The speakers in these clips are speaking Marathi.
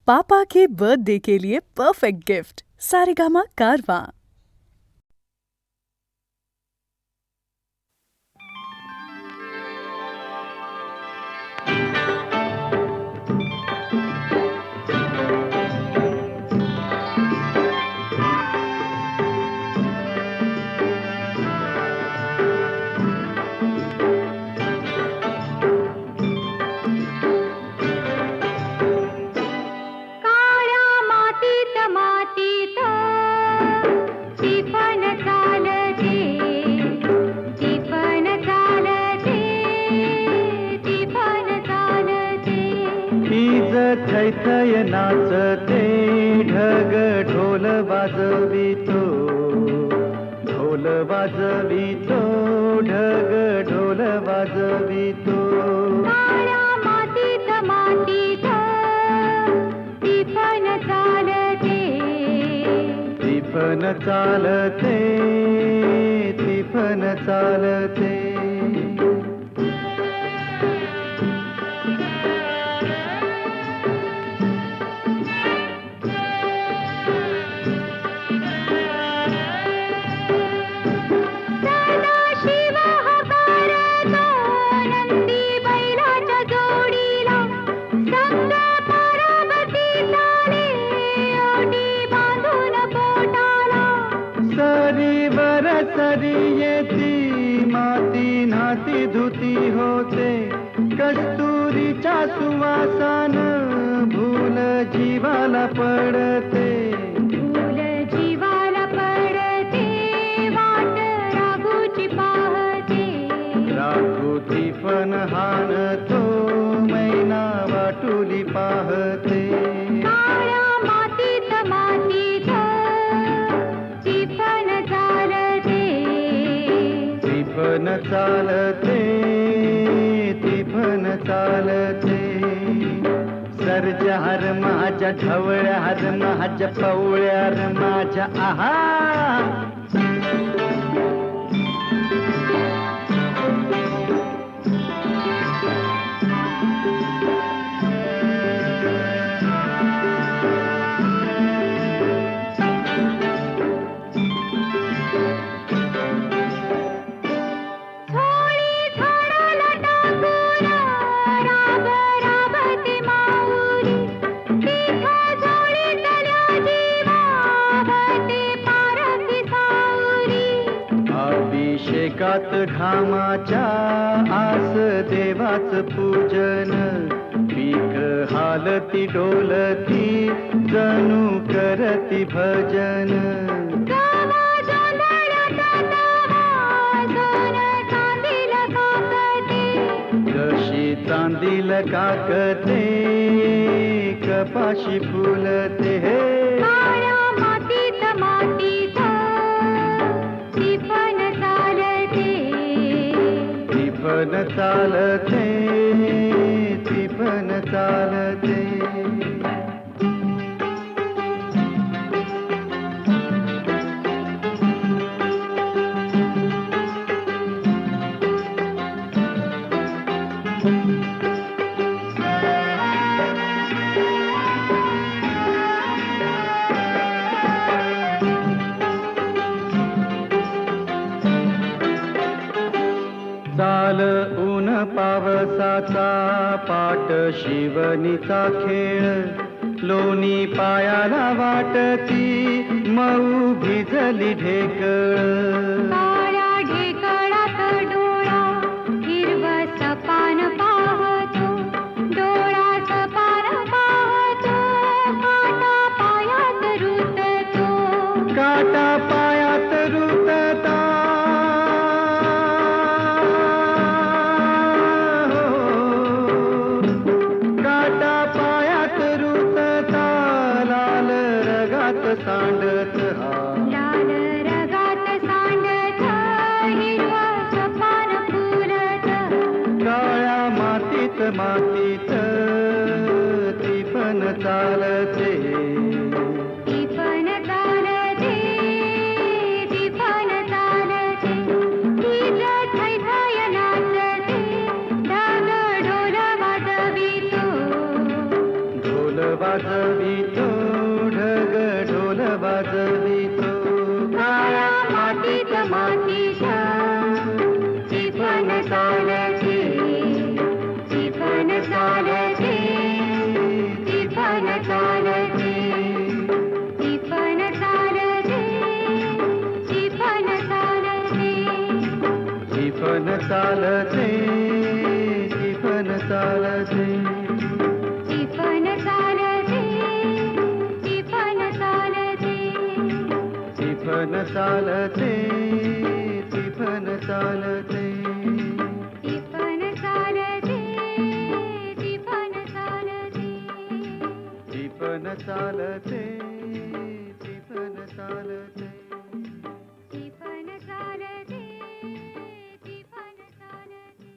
पापा के बर्थडे के लिए परफेक्ट गिफ्ट सारेगामा कारवां। थैथय नाचते ढग ढोल वाजवितो, ढोल वाजवितो, ढग ढोल वाजवितो। काळ्या मातीत मातीत टिपण चालते, टिपण चालते, टिपण चालते। सरी येती माती नाती धुती होते, कस्तुरीच्या सुवासान भूल जीवाला पडते, भूल जीवाला पडते, वाट राघूची पाहते, राघूची पण हाणतो, मैना वाटुली पाहते। काळ्या मातीत मातीत टिपण चालते, टिपण चालते, टिपण चालते। सरजा हर माझ्या ढवळ्या हर माझ्या पवळ्या हर माझ्या आहा। अभिषेकात घामाच्या आस देवाच पूजन, पीक हालती डोलती जणू करती भजन। जशी चांदील काकते कपाशी फुलते, काळ्या मातीत मातीत टिपण चालते, टिपण चालते, टिपण चालते। चाल ऊन पावसाचा पाट शिवणीचा खेळ, लोणी पायाला वाटती मऊ भिजली ढेकळ। काळ्या ढेकळात डोळा हिरवस पान पाहतो, डोळा सपान पाहतो, काटा पायात रुततो, काटा पायात रुतता, सांडत लाल रगात सांडत, हिरवस पान फुलत, काळ्या मातीत मातीत टिपण चालते, टिपण चालते, टिपण चालते। तीच थैथय नाचते ढग ढोल वाजवितो, ढोल वाजवितो, वाजवितो ढग ढोल वाजवितो काळ्या मातीत मातीच्या टिपण चालते टिपण चालते टिपण चालते टिपण चालते टिपण चालते टिपण चालते टिपण चालते टिपण चालते टिपण चालते टिपण चालते टिपण चालते टिपण चालते टिपण चालते टिपण चालते टिपण चालते टिपण चालते टिपण चालते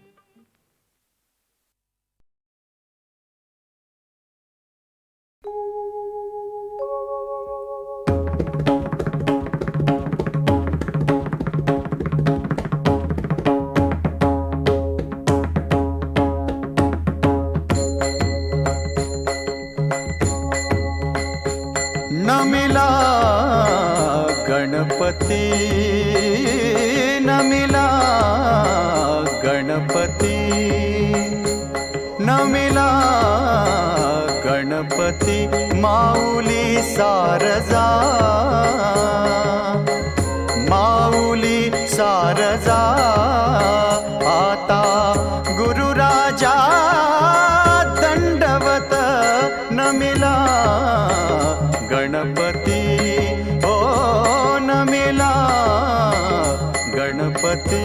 नमिला गणपती नमिला गणपती नमिला गणपती माऊली सारजा माऊली सारजा आता गुरुराजा दंडवत नमिला गणपती ओ नमिला गणपती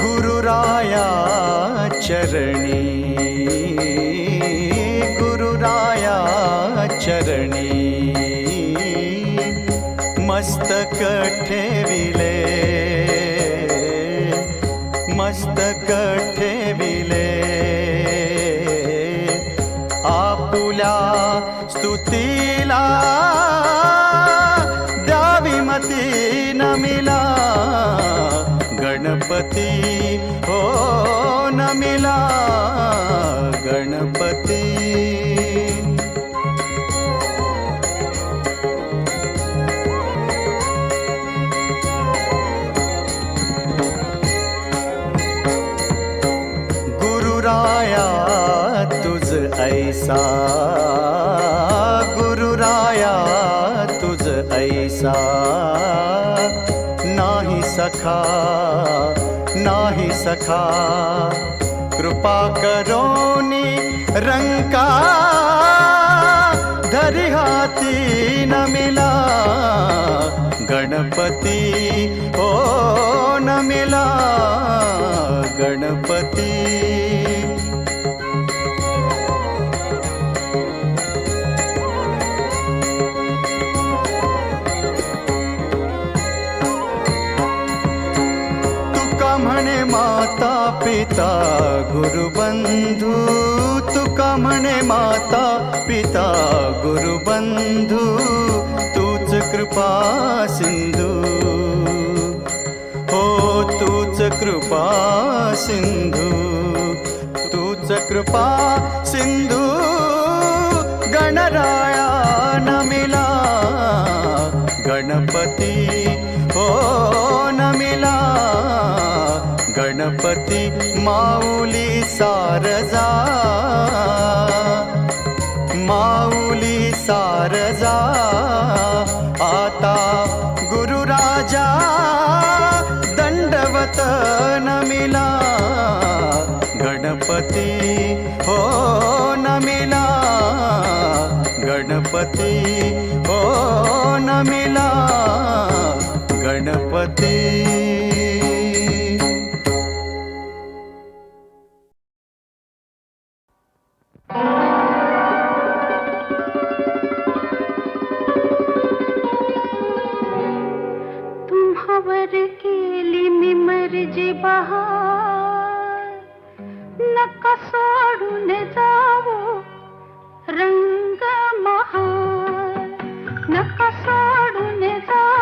गुरुराया चरणी गुरुराया चरणी मस्तक ठेविले मस्तक ठेविले आपुल्या स्तुतीला द्यावी मती नमिला गणपती हो नमिला गणपती गुरुराया तुझ ऐसा गुरुराया तुझ ऐसा नाही सखा नाही सखा कृपा करोनी रंका धरी हाती नमिला गणपती ओ नमिला गणपती तुका म्हणे माता पिता गुरुबंधू तुका म्हणे माता पिता गुरुबंधू तूच कृपा सिंधू हो तूच कृपा सिंधू तूच कृपा सिंधू गणराया नमिला गणपती हो नमिला गणपती माऊली सारजा माऊली सारजा आता गुरुराजा दंडवत नमिला गणपती हो नमिला गणपती हो नमिला गणपती तुम्हावर केली मी मर्जी बहार नका सोडून जावो रंग महार नका सोडून जावो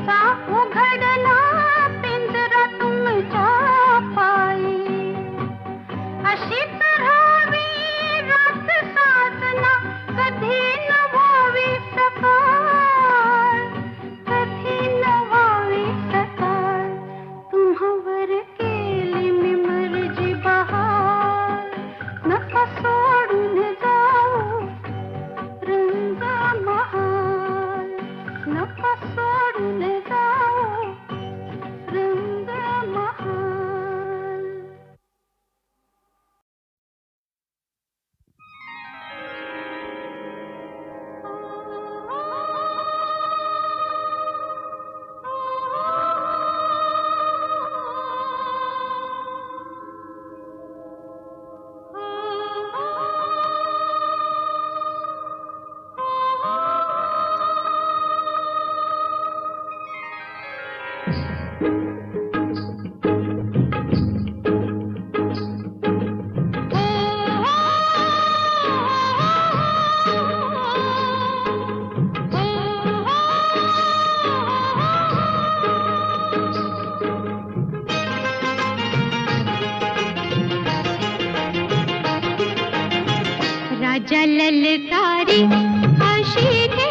कसा उघडला पिंजरा तुमच्या पायी अशी राहावी रात साजना कधी न व्हावी सकाळ कधी न व्हावी सकाळ तुम्हावर केली मी मर्जी बहार नका सोडून जाऊ रंग महाल नका सोडून जाऊ रंग महाल राजा ललकारी अशी दे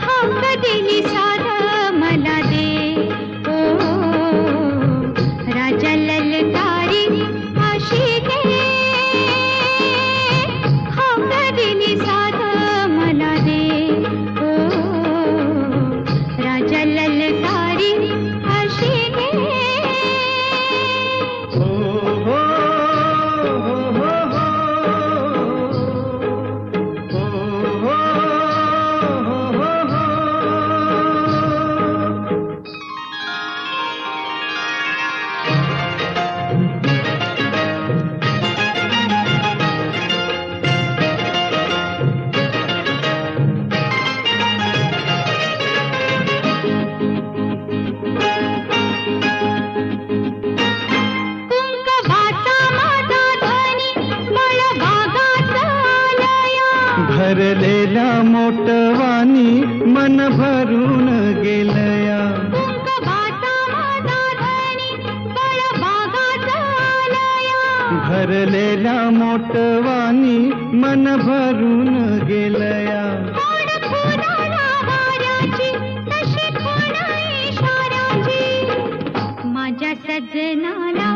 हाक दिली सारा मला दे ओ राजा ललकारी अशी दे हाक दिली सारा मला दे ओ राजा ललकारी अशी दे भरलेल्या मोटवानी मन भरून गेलया भरलेल्या मोटवानी मन भरून गेलया माझ्या सजनाला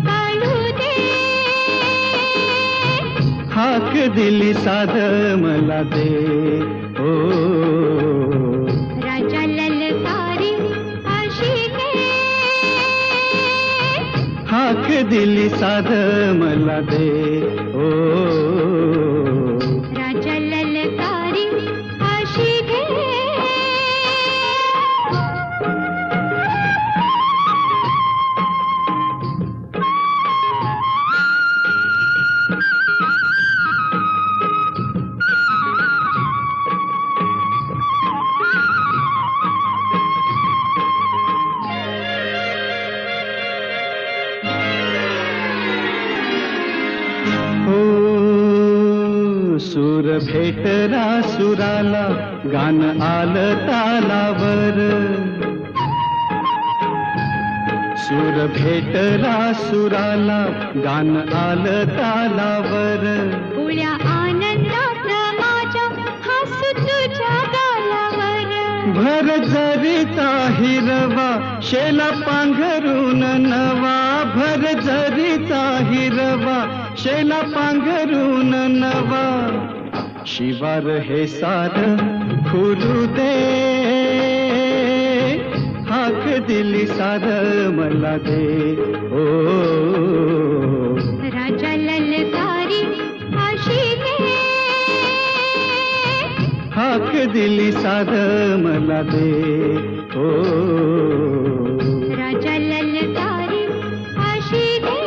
काढू दे हाक दिली साध मला दे ओ राजा ललकारी अशी दे हाक दिली साध मला दे ओ राजा ललकारी अशी दे सूर भेटला सुराला गान आलं तालावर सूर भेटला सुराला गान आलं तालावर उळ्या आनंदात माझ्या हसू तुझ्या गालावर भर जरीचा हिरवा शेला पांघरून नवा भर जरीचा हिरवा शेला पांघरून नवा शिवार हे सार फुलू दे हाक दिली सार मला दे ओ राजा ललकारी अशी दे हाक दिली सार मला दे ओ राजा ललकारी अशी दे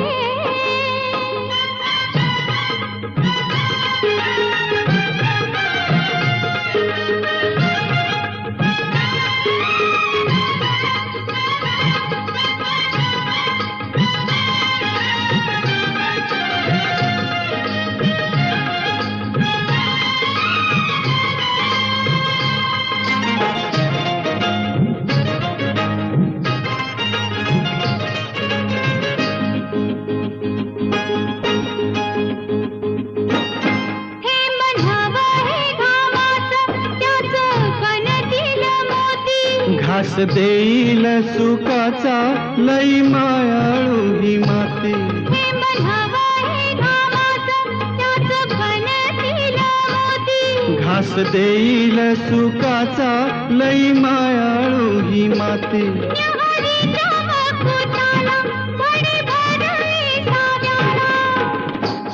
घास देईल सुखाचा लई मायाळू ही माते हे बन्हावा हे घामाचं त्याचं बनतील मोती घास देईल सुखाचा लई मायाळू ही माते न्याहाळीच्या वकुटाला घडी भरली साव्याला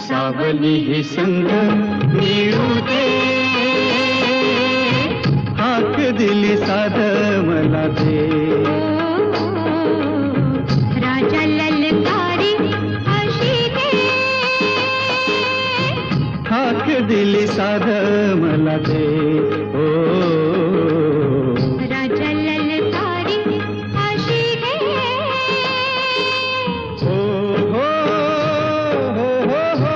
सावली ही संग मिळू दे हाक दिली साध मला दे राजा ललकारी अशी दे हाक दिली साध मला दे ओ राजा ललकारी अशी दे हो हो हो हो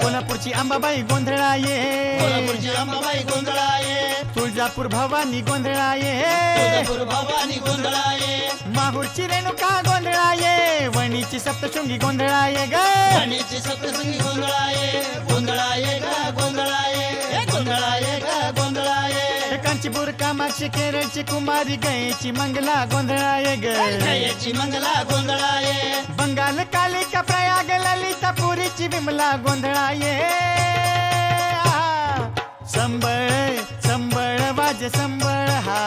कोल्हापूरची अंबाबाई गोंधळाये कोल्हापूरची अंबाबाई गोंधळाये तुळजापूर भवानी गोंधळाये तुळजापूर भवानी गोंधळाये माहूरची रेणुका गोंधळाये वणीची सप्तशृंगी गोंधळाये ग राणीची सप्तशृंगी गोंधळाये गोंधळाये ग गोंधळाये गोंधळाये ग गोंधळाये कांचीपूर कामाक्षी केरळची कुमारी गयची मंगला गोंधळाये ग गयाची मंगला गोंधळाये बंगाल कालिका प्रयाग ललिता पुरीची विमला गोंधळाये संबळ संबळ वाज संबळ हा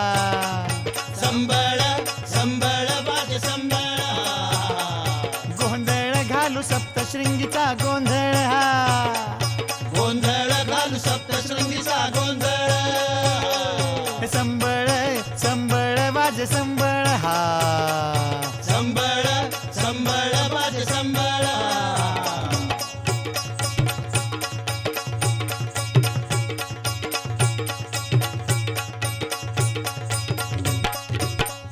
संबळ संबळ बाज संबळ गोंधळ घालू सप्तशृंगीचा गोंधळ हा गोंधळ घालू सप्तशृंगीचा गोंधळ संबळ संबळ वाज संबळ हा संबळ संबळ बाज संबळ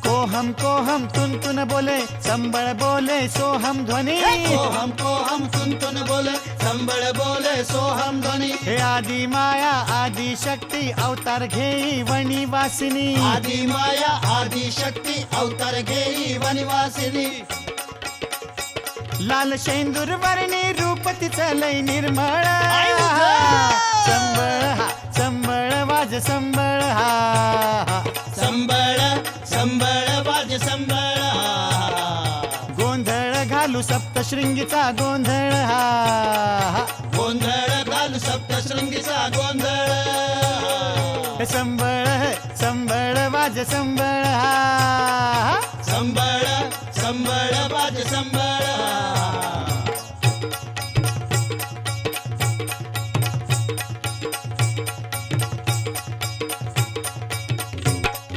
कोहम कोहम तुन तुन बोले संबळ बोले सोहम ध्वनी कोहम तुन बोले संबळ बोले सोहम ध्वनी हे आदि माया आदि शक्ती अवतार घेई वणी वासिनी आदि माया आदि शक्ती अवतार घेई वनवासिनी लाल शेंदूर वर्णी रूप तिचं लय निर्मळ संबळ हा संबळ वाज संबळ हा संबळ संबळ वाज संबळ गोंधळ घालू सप्तशृंगीचा गोंधळ हा गोंधळ घालू सप्तशृंगीचा गोंधळ संबळ संबळ वाज संबळ हा संबळ संबळ वाज संबळ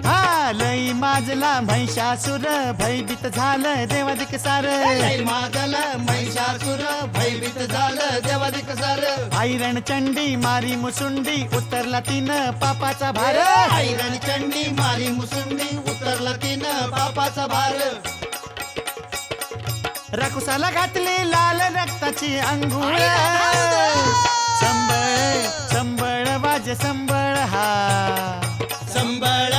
हा लई माजला महिषासुर भयभीत झालं देवादिक सार लय माजला महिषासुर भयभीत झालं देवादिक सार ऐरण चंडी मारी मुसुंडी उतरला तिनं पापाचा भार ऐरण चंडी मारी मुसुंडी उतरला तिनं पापाचा भार रकुसाला घातली लाल रक्ताची अंघोळ संबळ संबळ वाज संबळ हा संबळ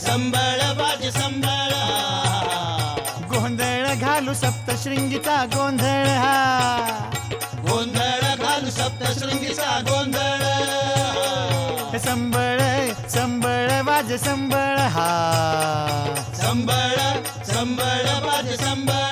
संबळ वाज संबळ गोंधळ घालू सप्तशृंगीचा गोंधळ हा गोंधळ घालू सप्तशृंगीचा गोंधळ संबळ संबळ वाज संबळ हा संबळ संबळ वाज संबळ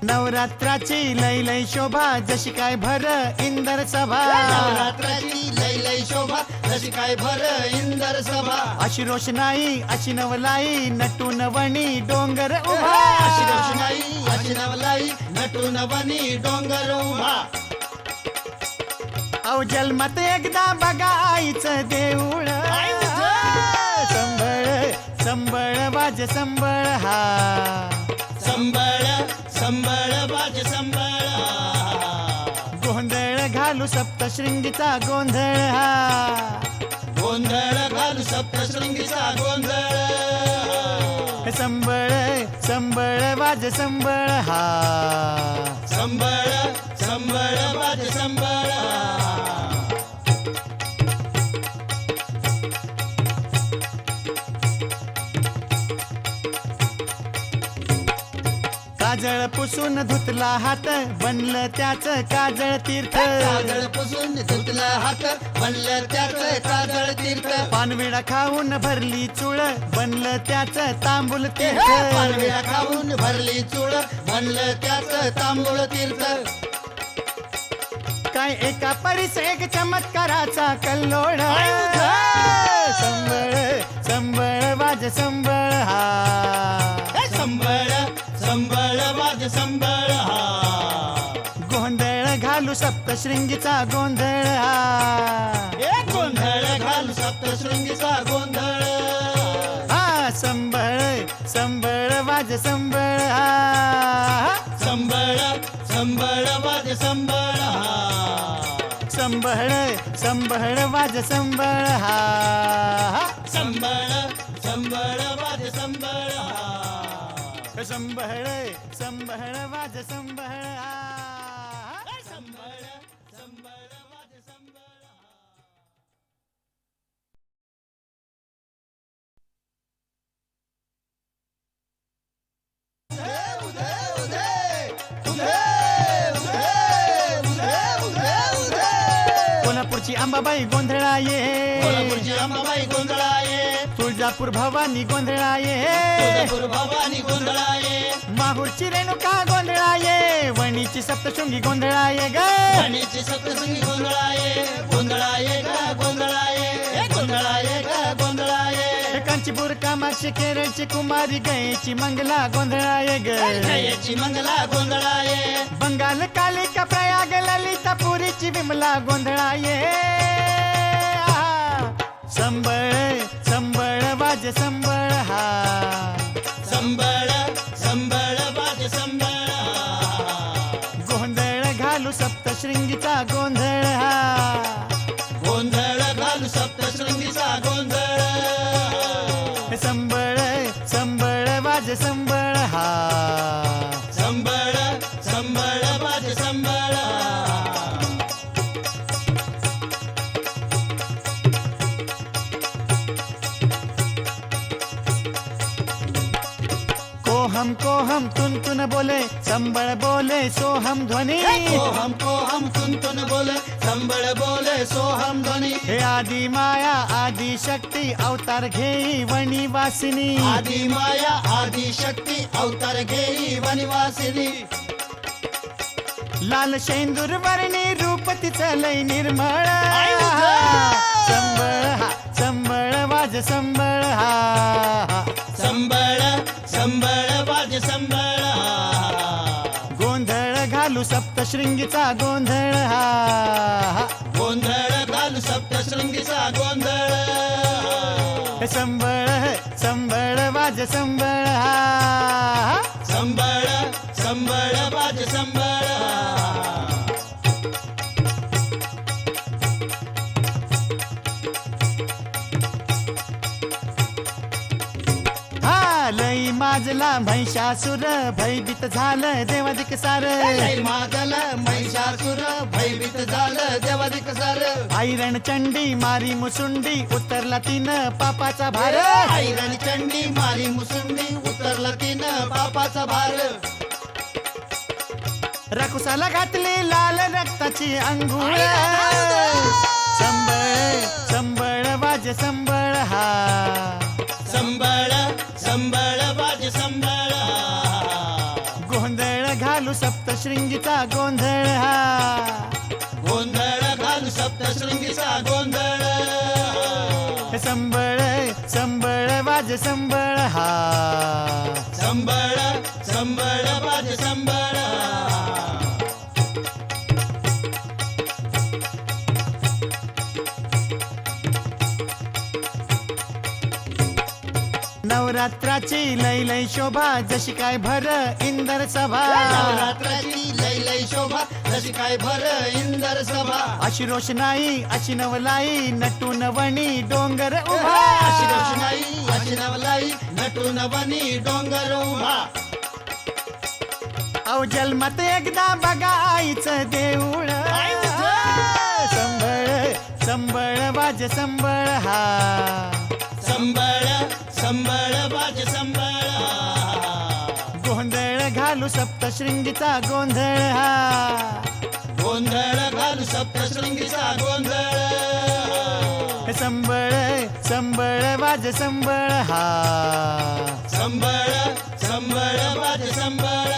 नवरात्राची लय लय शोभा जशी काय भर इंदर सभा नवरात्राची लय लय शोभा जशी काय भर इंदर सभा अशी रोषणाई अशी नवलाई नटून वणी डोंगर उभा अशी रोषणाई अशी नवलाई नटून वनी डोंगर उभा अव जन्मात एकदा बघा आईचं देऊ वाजे संबळ हा संबळ संबळ वाज संबळ गोंधळ घालू सप्तशृंगीचा गोंधळ हा गोंधळ घालू सप्तशृंगीचा गोंधळ संबळ संबळ वाजे संबळ हा संबळ संबळ वाज संबळ काजळ पुसून धुतला हात बनलं त्याच काजळ तीर्थ काजळ पुसून धुतला हात बनलं त्याच काजळ तीर्थ पानविडा खाऊन भरली चुळ बनलं त्याच तांबूल तीर्थ पानविडा खाऊन भरली चूळ बनलं त्याच तांबूळ तीर्थ काय एका परीस एक चमत्काराचा कल्लोळ संबळ संबळ वाज संबळ हा संबळ संबळ वाज संबळ गोंधळ घालू सप्तशृंगीचा गोंधळ हा गोंधळ घालू सप्तशृंगीचा गोंधळ हा संबळ संबळ वाज संबळ हा संबळ संबळ वाज संबळ संबळ संबळ वाज संबळ हा संबळ संबळ वाज संबळ संबळ संबळ वाज संबळ हा संबळ संबळ वाज संबळ कोल्हापूरची अंबाबाई गोंधळा ये कोल्हापूरची अंबाबाई गोंधळाये तुळजापूर भवानी गोंधळा ये तुळजापूर भवानी गोंधळाये माहूरची रेणुका गोंधळा ये वणीची सप्तशृंगी गोंधळा ये ग गणेशची सप्तशृंगी गोंधळाये गोंधळाये ग गोंधळाये गोंधळाये ग गोंधळाये कांचीपूर कामाक्षी केरळची कुमारी गयची मंगला गोंधळा ये ग जयची मंगला गोंधळाये बंगाल कालिका प्रयाग ललिता पुरीची विमला गोंधळा ये संबळ संबळ वाज संबळ हा संबळ संबळ वाज संबळ गोंधळ घालू सप्तशृंगीचा गोंधळ हा गोंधळ घालू सप्तशृंगीचा गोंधळ संबळ संबळ वाज संबळ हा संबळ संबळ वाज संबळ कोहम कोहम तुन तुन बोले संबळ बोले सोहम ध्वनी कोहम तुन बोले संबळ बोले सोहम ध्वनी हे आदि माया आदि शक्ती अवतार घेई वणी वासिनी आदि माया आदि शक्ती अवतार घेई वनवासिनी लाल शेंदूर वर्णी रूप तिचं लय निर्मळ संबळ हा संबळ वाज संबळ हा संबळ संबळ वाज संबळ गोंधळ घालू सप्तशृंगीचा गोंधळ हा गोंधळ घालू सप्तशृंगीचा गोंधळ संबळ संबळ वाज संबळ हा संबळ संबळ वाज संबळ हा लई माजला महिषासुर भयभीत झालं देवादिक सार लय माजल महिषासुर भयभीत झालं देवादिक सार ऐरण चंडी मारी मुसुंडी उतरला तिनं पापाचा भार ऐरण चंडी मारी मुसुंडी उतरला तिनं पापाचा भार रकुसाला घातली लाल रक्ताची अंघोळ संबळ संबळ वाज संबळ हा संबळ संबळ वाज संबळ गोंधळ घालू सप्तशृंगीचा गोंधळ हा गोंधळ घालू सप्तशृंगीचा गोंधळ संबळ संबळ वाज संबळ हा संबळ संबळ वाज संबळ नवरात्राची लय लय शोभा जशी काय भर इंदर सभा नवरात्राची लय लय शोभा जशी काय भर इंदर सभा अशी रोषणाई अशी नवलाई नटून वणी डोंगर उभा अशी रोषणाई अशी नवलाई नटून बनी डोंगर उभा अहो जन्मात एकदा बघा आईचं देऊळ संबळ संबळ वाज संबळ हा संबळ संबळ बाज संबळ गोंधळ घालू सप्तशृंगीचा गोंधळ हा गोंधळ घालू सप्तशृंगीचा गोंधळ संबळ संबळ वाज संबळ हा संबळ संबळ बाज संबळ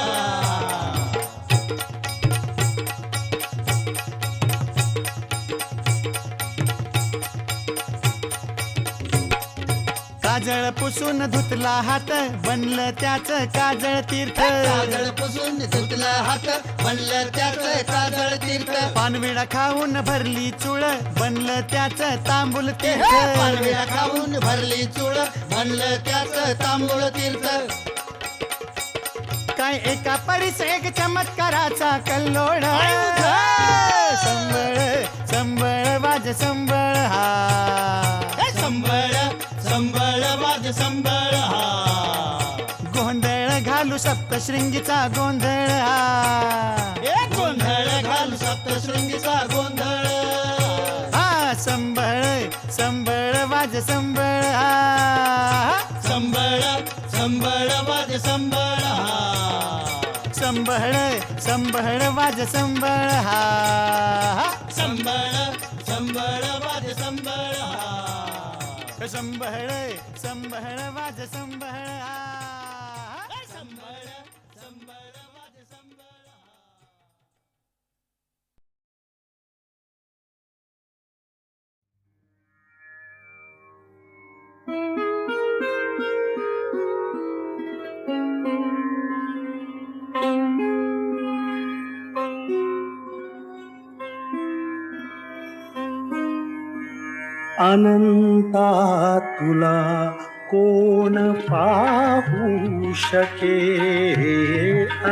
काजळ पुसून धुतला हात बनलं त्याच काजळ तीर्थ काजळ पुसून धुतला हात बनलं त्याच काजळ तीर्थ पानविडा खाऊन भरली चुळ बनलं त्याच तांबूल तीर्थ पानविडा खाऊन भरली चूळ बनलं त्याच तांबूळ तीर्थ काय एका परीस एक चमत्काराचा कल्लोळ संबळ संबळ वाज संबळ हा संबळ संबळ वाज संबळ हा गोंधळ घालू सप्तशृंगीचा गोंधळ हा गोंधळ घालू सप्तशृंगीचा गोंधळ हा संबळ संबळ वाज संबळ हा संबळ संबळ वाज संबळ हा संबळ संबळ वाज संबळ हा संबळ संबळ वाज संबळ हा संबळ संबळ वाज संबळ हा संबळ संबळ वाज संबळ अनंता तुला कोण पाहू शके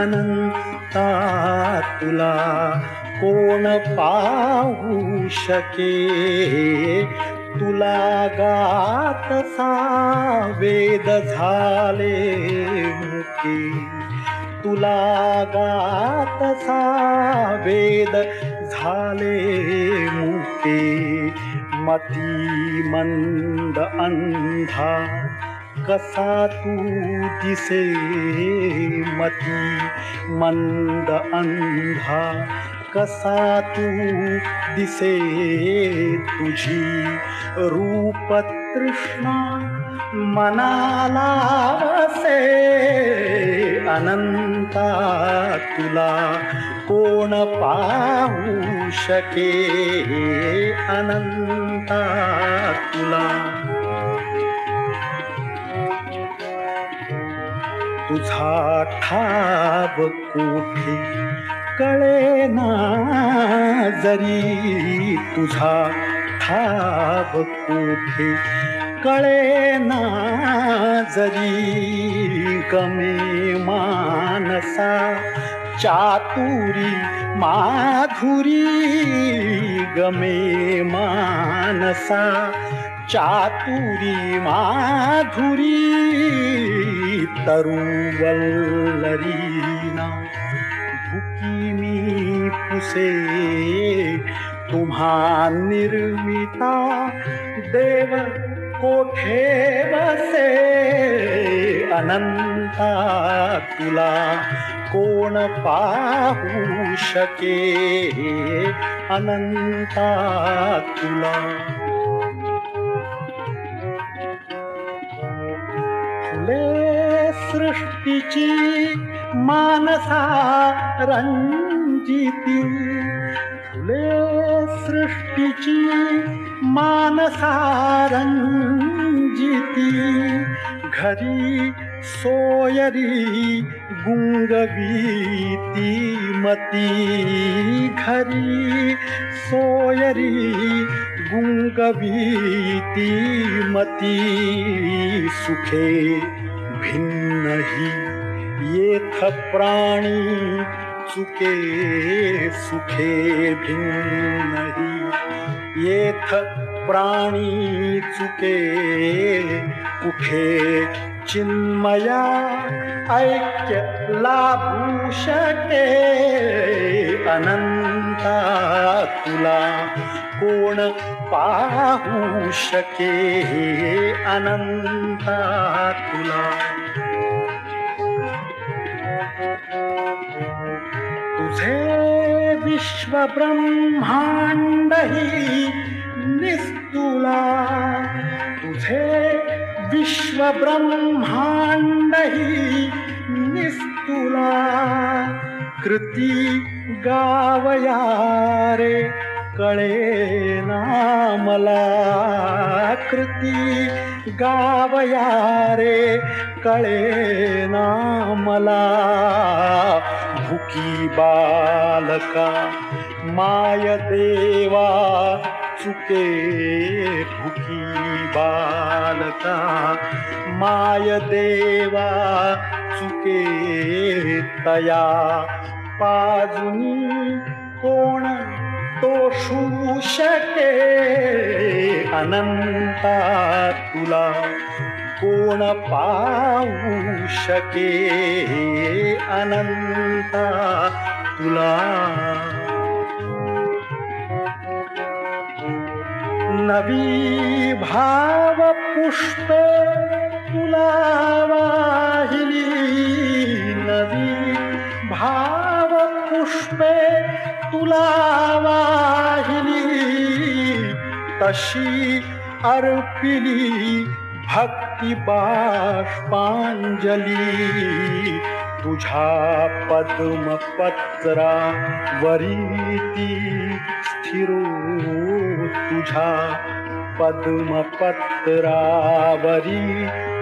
अनंता तुला कोण पाहू शके तुला गातसा वेद झाले मुके तुला गातसा वेद झाले मुके मती मंद अंधा कसा तू दिसे मती मंद अंधा कसा तू दिसे तुझी रूप तृष्णा मनाला वसे अनंता तुला कोण पाहू शके अनंता तुला तुझा ठाव कोठे कळेना जरी तुझा ठाव कोठे कळेना जरी गमे मानसा चातुरी माधुरी गमे मानसा चातुरी माधुरी तरुवल्लरीना भुकी मी पुसे तुम्हा निर्मिता देव कोठे बसे अनंता तुला कोण पाहू शके अनंता तुला फुले सृष्टीची मानसा रंजिती फुले सृष्टीची मानसा रंजिती घरी सोयरी गुंगवीती मती घरी सोयरी गुंगवीती मती सुखे भिन्न ही येथ प्राणी चुके सुखे भिन्न ही येथ प्राणी चुके कुठे चिन्मया ऐक्य लाभू शके अनंता तुला कोण पाहू शके अनंता तुला तुझे विश्व ब्रह्मांड ही निस्तुला तुझे विश्व ब्रह्मांड ही निस्तुला कृती गावया रे कळे ना मला कृती गावया रे कळे ना मला भुकी बालका माय देवा चुके भुकी बालका माय देवा चुके तया पाजुनी कोण तोषू शके अनंता तुला कोण पाहू शके अनंता तुला नवी भाव पुष्पे तुला वाहिली नवी भाव पुष्पे तुला वाहिली तशी अर्पिली भक्ती बाष्पांजली तुझ्या पद्मपत्रा वरीती स्थिरो तुझ्या पद्मपत्रावरी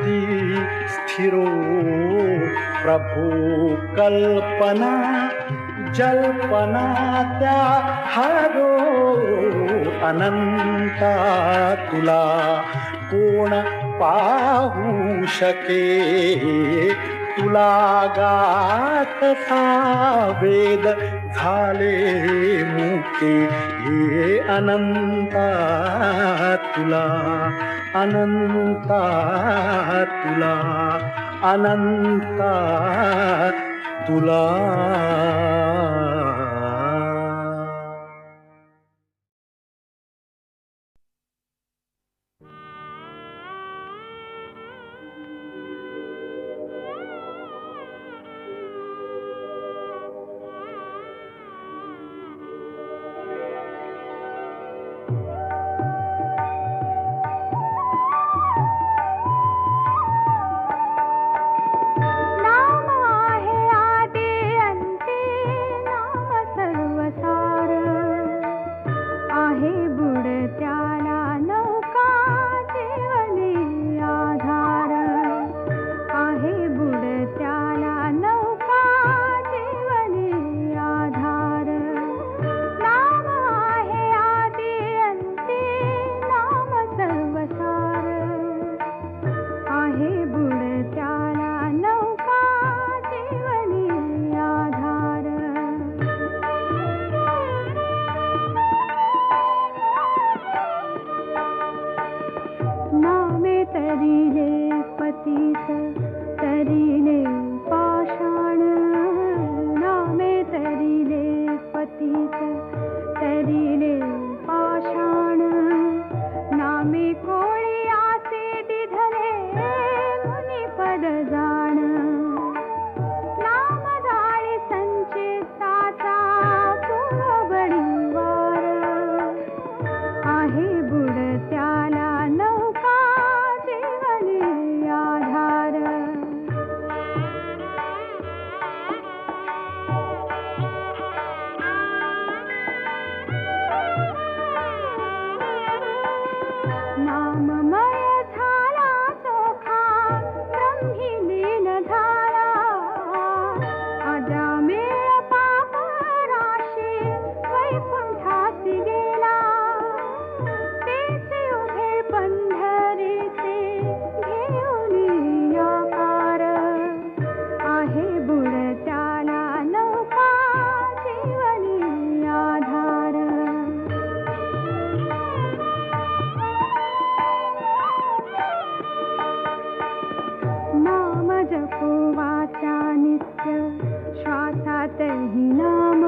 ती स्थिरो प्रभो कल्पना जल्पना त्या हरो अनंता तुला कोण पाहू शके तुला गाठता वेद झाले मुके हे अनंता तुला अनंता तुला अनंता तुला वाचा नित्य श्वासातही नाम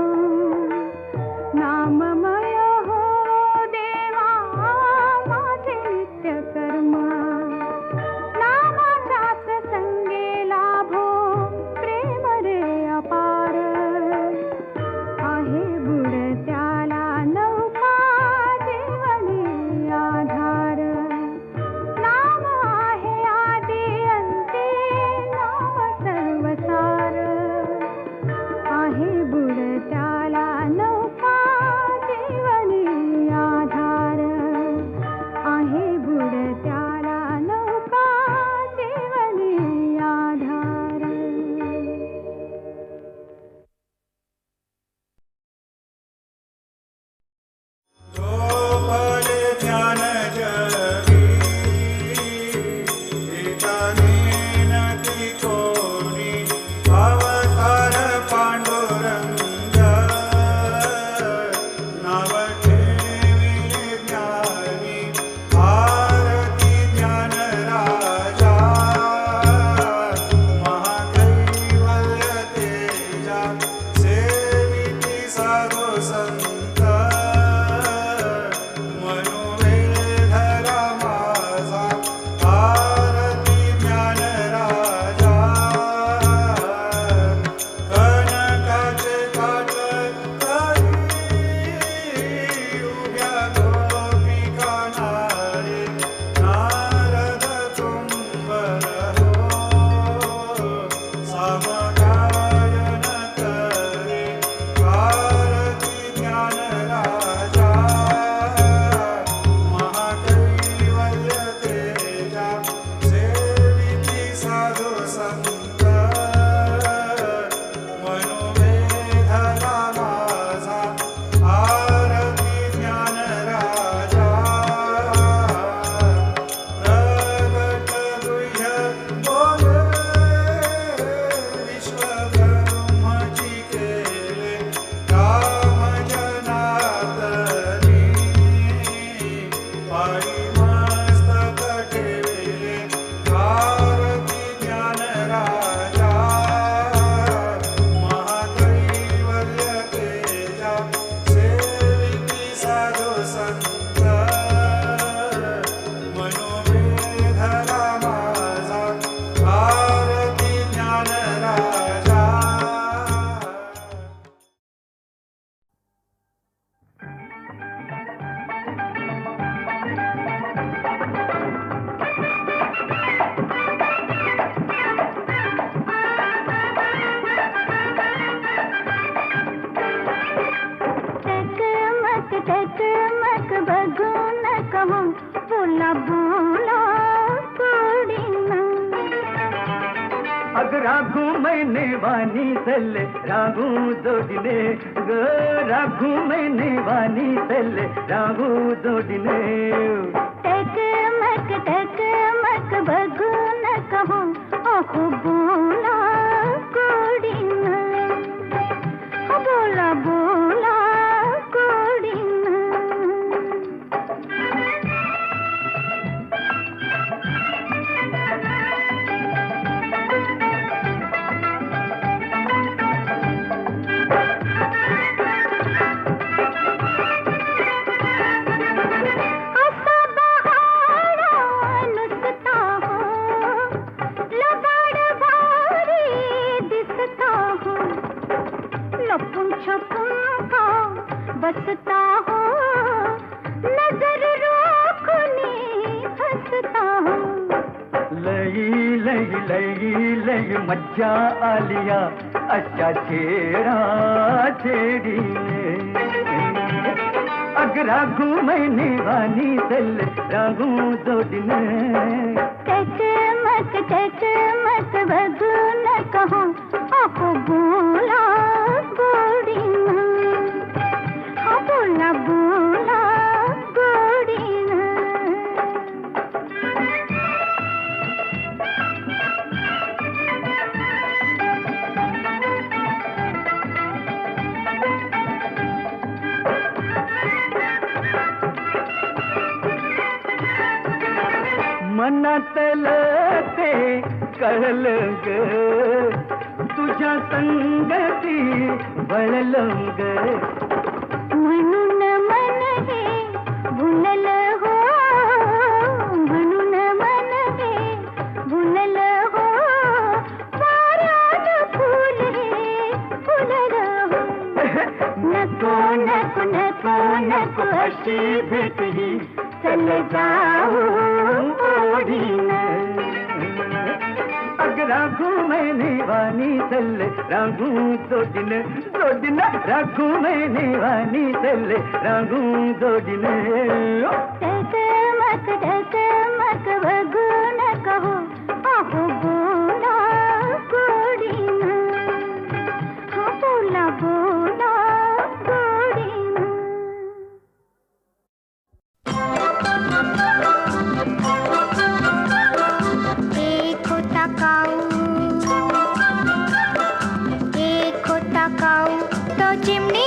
नाममय हो देवा माझे नित्य कर्म नामाचाच संगे लाभो प्रेम रे अपार आहे बुडत्याला नौका जीवनी आधार नाम आहे आदि अंते नाम सर्वसार आहे बुडत्याला नौका जीवनी आधार आहे बुडत्याला नौका जीवनी आधार ध्यान जगी कोणी अवतार पांडुरंग नाव ठेविले ज्ञानी आरती ज्ञान राजा महाकैवल्य तेजा सेविती साधू संत मनोवेधरा माझा आरती ज्ञान राजा कनकाचे काठ उभ्या गोपिका नारे नारद तुंबर हो समगायन करे आरती ज्ञान राजा महाकैवल्य तेजा सेविती साधू संत मनोवेधला माझा आरती ज्ञान राजा प्रगट गुह्य बोले विश्वब्रह्मची केले राम जनार्दनी पायी मस्तक ठेविले आरती ज्ञान राजा महाकैवल्य तेजा सेविती साधू संत मनोवेधला माझा आरती ज्ञान राजा टकमक बघून कहून बोला बोला कोडीना अग राघू मैंने वानी सल्ले राघू जोडिने ग राघू मैंने वानी सल्ले राघू जोडिने टकमक बघून कहून ओहो बोला कोडीना बोला बोला कोडीना असा बहारा नुसता हो लबाड भारी दिसता हो लपून छपून का बसता हो नजर रोखनी हसता हो लई लई लई लई मज्जा आलिया अच्छा छेड़ा छेड़ीने अग राघू मैंने वानी सल्ले राघू जोडिने टकमक बघून कहून ओहो बोला गोडीना बोला बोला गोडीना मनातलं ते कळलं ग तुझ्या संगती वळलं ग म्हणून मन हे भुललं हो म्हणून मन हे भुललं हो वाऱ्यात फुल हे फुललं हो नको नको नको नको अशी भेट ही चल जाऊ ओढीनं अग राखू मैंने वानी चल रागू जोडिन जोडिन राखू मैंने वानी चल रागू जोडिन डगमग बघू नको अहो बोला गोडीनं हो बोला बोला गोडीनं एक होता काऊ तो चिमणी